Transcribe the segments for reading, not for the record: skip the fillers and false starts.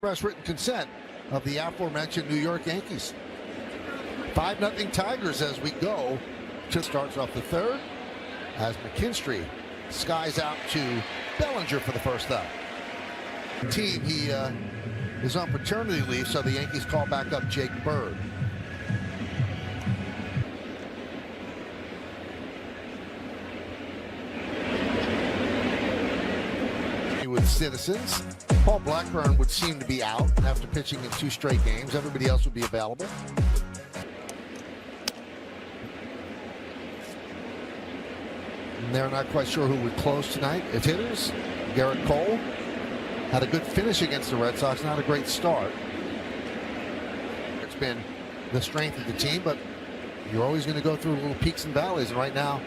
Express written consent of the aforementioned New York Yankees. 5-0 Tigers as we go. Just starts off the third as McKinstry skies out to Bellinger for the first out. Team, he is on paternity leave, so the Yankees call back up Jake Bird. With Citizens, Paul Blackburn would seem to be out after pitching in 2 straight games. Everybody else would be available. And they're not quite sure who would close tonight. If hitters, Garrett Cole had a good finish against the Red Sox, not a great start. It's been the strength of the team, but you're always going to go through little peaks and valleys, and right now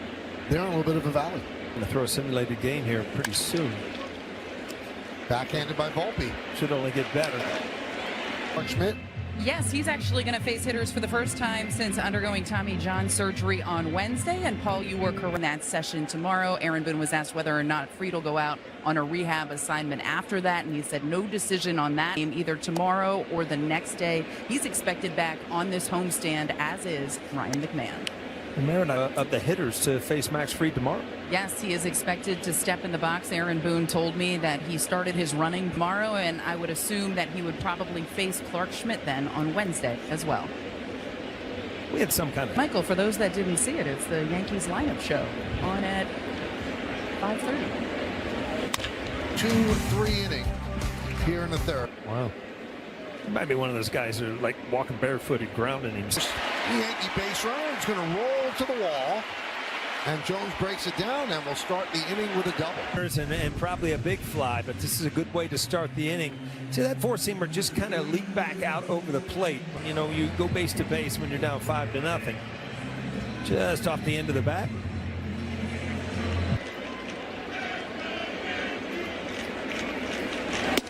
they're in a little bit of a valley. Going to throw a simulated game here pretty soon. Backhanded by Volpe. Should only get better. Schmidt. Yes, he's actually going to face hitters for the first time since undergoing Tommy John surgery on Wednesday. And Paul, you were correct in that session tomorrow. Aaron Boone was asked whether or not Fried will go out on a rehab assignment after that, and he said no decision on that game either tomorrow or the next day. He's expected back on this homestand, as is Ryan McMahon. Merit of the hitters to face Max Fried tomorrow. Yes, he is expected to step in the box. Aaron Boone told me that he started his running tomorrow, and I would assume that he would probably face Clark Schmidt then on Wednesday as well. We had some kind of... Michael, for those that didn't see it, it's the Yankees lineup show on at 5:30. 2-3 inning here in the third. Wow. He might be one of those guys who are like walking barefooted, grounding him. The Yankee base runner is going to roll to the wall, and Jones breaks it down and will start the inning with a double. And probably a big fly, but this is a good way to start the inning. See, that four-seamer just kind of leaked back out over the plate. You know, you go base to base when you're down 5-0. Just off the end of the bat.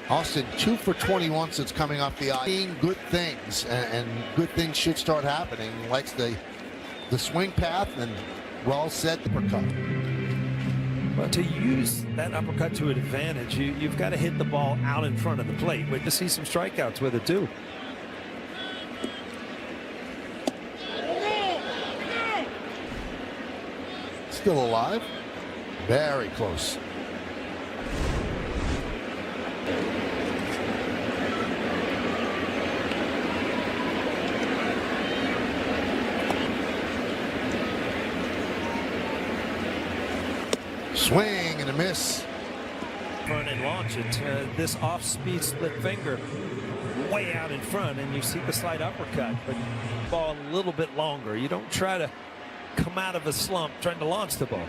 Austin 2 for 21 since coming off the eye. Seeing good things, and good things should start happening. Likes the swing path and well set uppercut. Well, to use that uppercut to an advantage, you've got to hit the ball out in front of the plate. We'd to see some strikeouts with it too. Still alive. Very close. Swing and a miss. Front and launch it. This off-speed split finger way out in front, and you see the slight uppercut, but ball a little bit longer. You don't try to come out of a slump trying to launch the ball.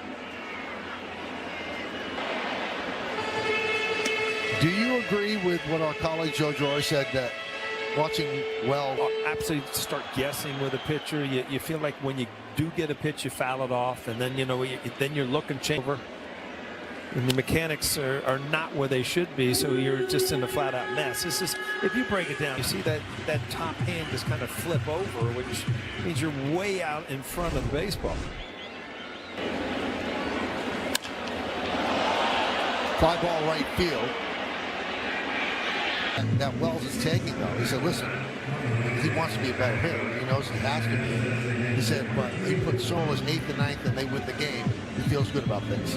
Do you agree with what our colleague Joe Jory said, that watching well? Absolutely. Start guessing with a pitcher. You feel like when you do get a pitch, you foul it off, and then then you're looking over. And the mechanics are not where they should be, so you're just in a flat-out mess. This is, if you break it down, you see that top hand just kind of flip over, which means you're way out in front of the baseball. Fly ball right field. That Wells is taking, though. He said, listen, he wants to be a better hitter. He knows he has to be. He said, but he puts Solis 8th and 9th and they win the game. He feels good about things.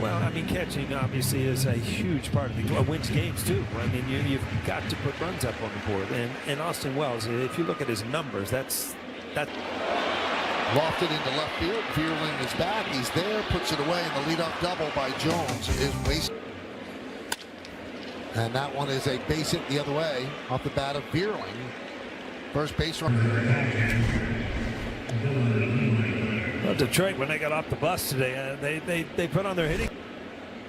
Well, I mean, catching obviously is a huge part of the game. Wins games too. I mean, you've got to put runs up on the board. And Austin Wells, if you look at his numbers, that's lofted into left field. Vierling is back. He's there, puts it away, and the leadoff double by Jones is wasted. And that one is a base hit the other way off the bat of Vierling. First base run. Well, Detroit, when they got off the bus today, they put on their hitting.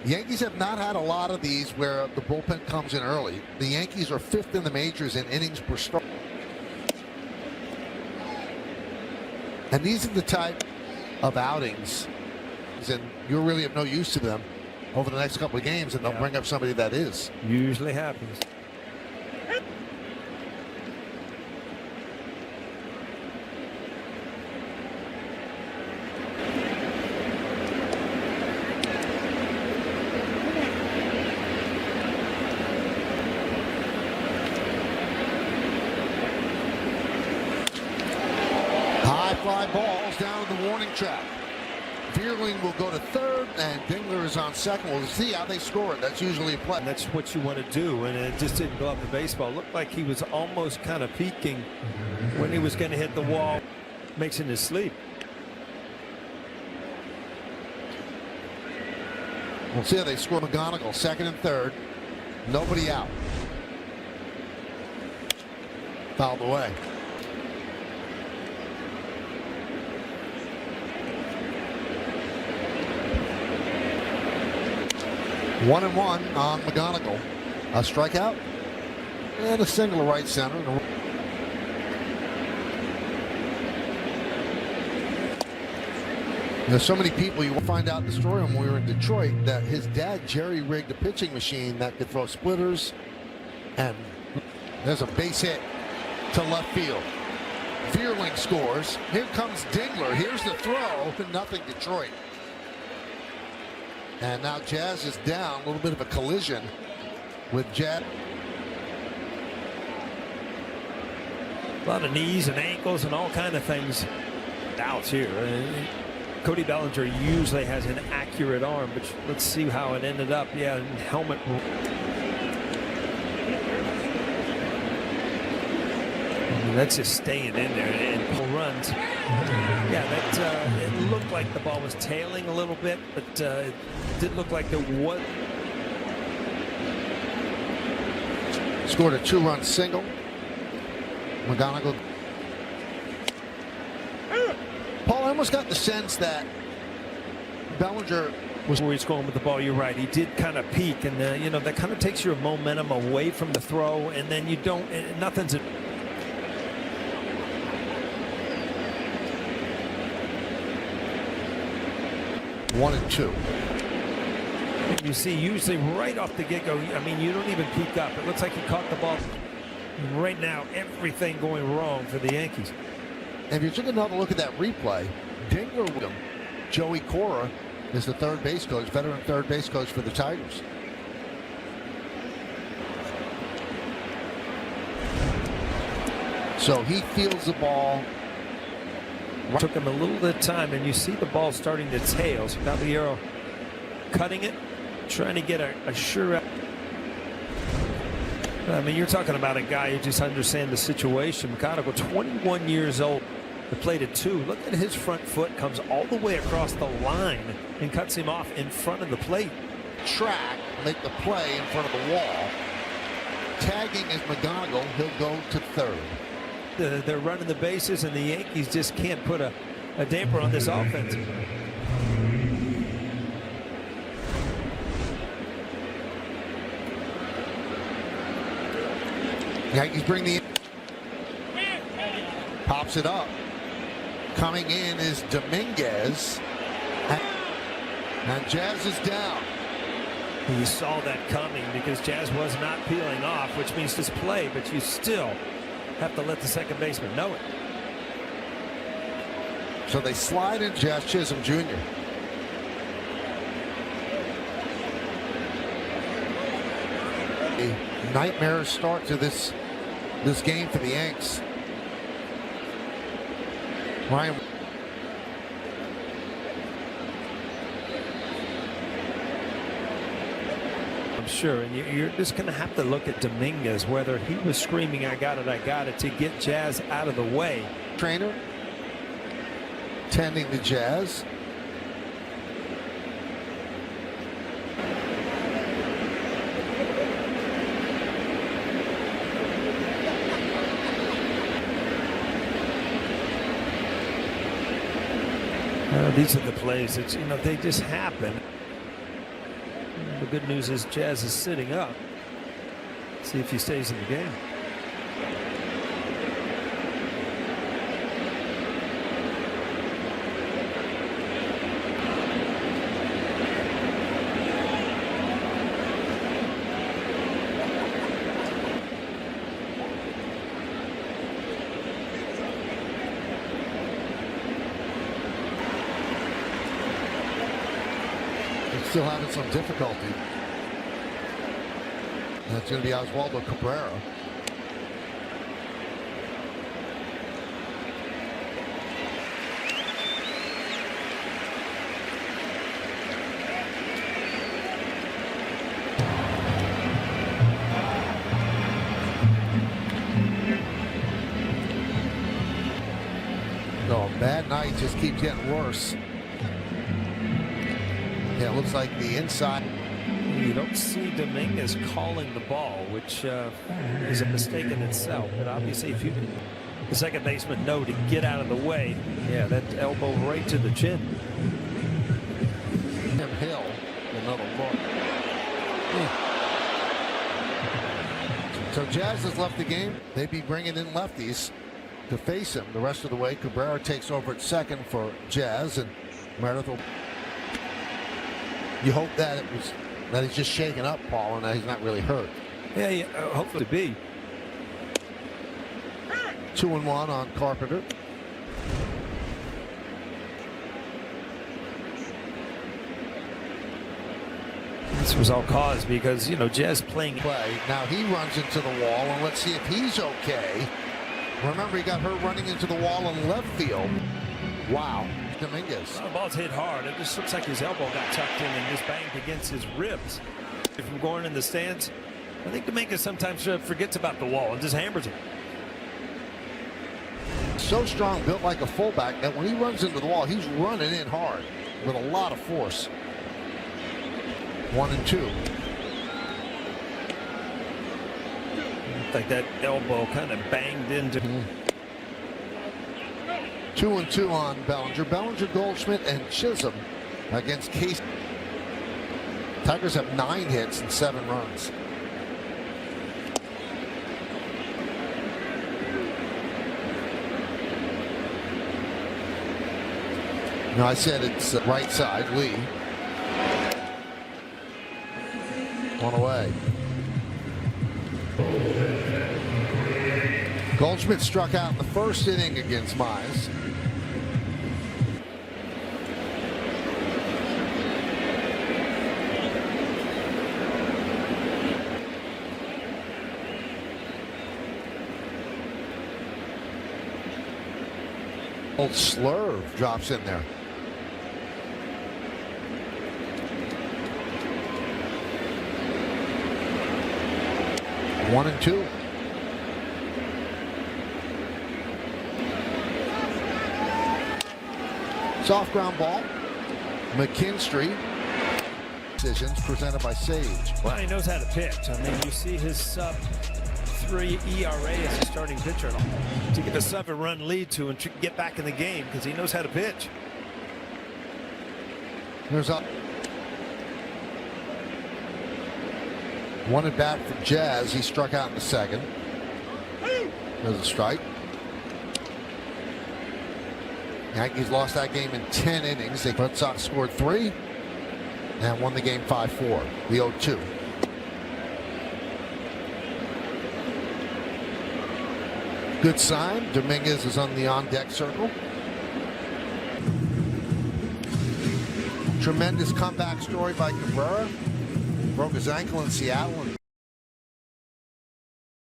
The Yankees have not had a lot of these where the bullpen comes in early. The Yankees are 5th in the majors in innings per start. And these are the type of outings, and you're really of no use to them over the next couple of games, and they'll bring up somebody that is. Usually happens. fly balls down in the warning track. Vierling will go to third, and Dingler is on second. We'll see how they score it. That's usually a play. And that's what you want to do, and it just didn't glove the baseball. Looked like he was almost kind of peeking when he was going to hit the wall. Makes him his sleep. We'll see how they score. McGonigal, second and third. Nobody out. Fouled away. One and one on McGonigal. A strikeout and a single to right center. There's so many people. You will find out the story when we were in Detroit that his dad jerry-rigged a pitching machine that could throw splitters, and there's a base hit to left field. Vierling scores. Here comes Dingler. Here's the throw. Nothing Detroit. And now Jazz is down. A little bit of a collision with Jazz. A lot of knees and ankles and all kind of things. Doubts here. Cody Bellinger usually has an accurate arm, but let's see how it ended up. Yeah, helmet. That's just staying in there and pull runs. Yeah, that it looked like the ball was tailing a little bit, but it did look like there was. Scored a 2-run single. McGonigal. Paul, I almost got the sense that Bellinger was where he's going with the ball. You're right. He did kind of peak, and you know, that kind of takes your momentum away from the throw, and then you don't. Nothing's. 1-2. You see, usually right off the get-go, I mean, you don't even peek up. It looks like he caught the ball. Right now, everything going wrong for the Yankees. And if you took another look at that replay, Dingler with him. Joey Cora is the third base coach, veteran third base coach for the Tigers. So he fields the ball. Took him a little bit of time, and you see the ball starting to tail. So Caballero cutting it, trying to get a sure. I mean, you're talking about a guy who just understands the situation. McGonigal, 21 years old, the plate at 2. Look at his front foot, comes all the way across the line and cuts him off in front of the plate. Track, make the play in front of the wall. Tagging is McGonigal. He'll go to third. They're running the bases, and the Yankees just can't put a damper on this offense. Yankees bring the. Pops it up. Coming in is Dominguez. And Jazz is down. You saw that coming because Jazz was not peeling off, which means just play, but you still have to let the second baseman know it. So they slide in Jazz Chisholm Jr. A nightmare start to this game for the Yanks. Ryan. I'm sure, and you're just going to have to look at Dominguez, whether he was screaming, I got it, to get Jazz out of the way. Trainer tending the Jazz. These are the plays that, you know, they just happen. The good news is Jazz is sitting up. See if he stays in the game. Still having some difficulty. That's going to be Oswaldo Cabrera. Bad night just keeps getting worse. Yeah, it looks like the inside. You don't see Dominguez calling the ball, which is a mistake in itself. But obviously, if you can, the second baseman know to get out of the way, yeah, that elbow right to the chin. Hill, another look. So Jazz has left the game. They'd be bringing in lefties to face him the rest of the way. Cabrera takes over at second for Jazz, and Meredith will. You hope that he's just shaken up, Paul, and that he's not really hurt. Yeah, hopefully be. 2-1 on Carpenter. This was all caused because, Jazz playing Play. Now he runs into the wall, and let's see if he's okay. Remember, he got hurt running into the wall in left field. Wow. Dominguez. The ball's hit hard. It just looks like his elbow got tucked in and just banged against his ribs. From going in the stands, I think Dominguez sometimes forgets about the wall and just hammers it. So strong, built like a fullback, that when he runs into the wall, he's running in hard with a lot of force. 1-2. Looked like that elbow kind of banged into. 2-2 on Bellinger. Bellinger, Goldschmidt, and Chisholm against Case. Tigers have 9 hits and 7 runs. Now I said it's right side. Lee. 1 away. Goldschmidt struck out in the first inning against Mize. Old Slurve drops in there. One and two. Soft ground ball. McKinstry. Decisions presented by Sage. Well, he knows how to pitch. I mean, you see his sub-3 ERA as a starting pitcher to get a 7-run lead to and get back in the game because he knows how to pitch. There's a one at bat for Jazz. He struck out in the second. There's a strike. Yankees lost that game in 10 innings. The Red Sox scored 3 and won the game 5-4. The 0-2. Good sign. Dominguez is on the on-deck circle. Tremendous comeback story by Cabrera. Broke his ankle in Seattle and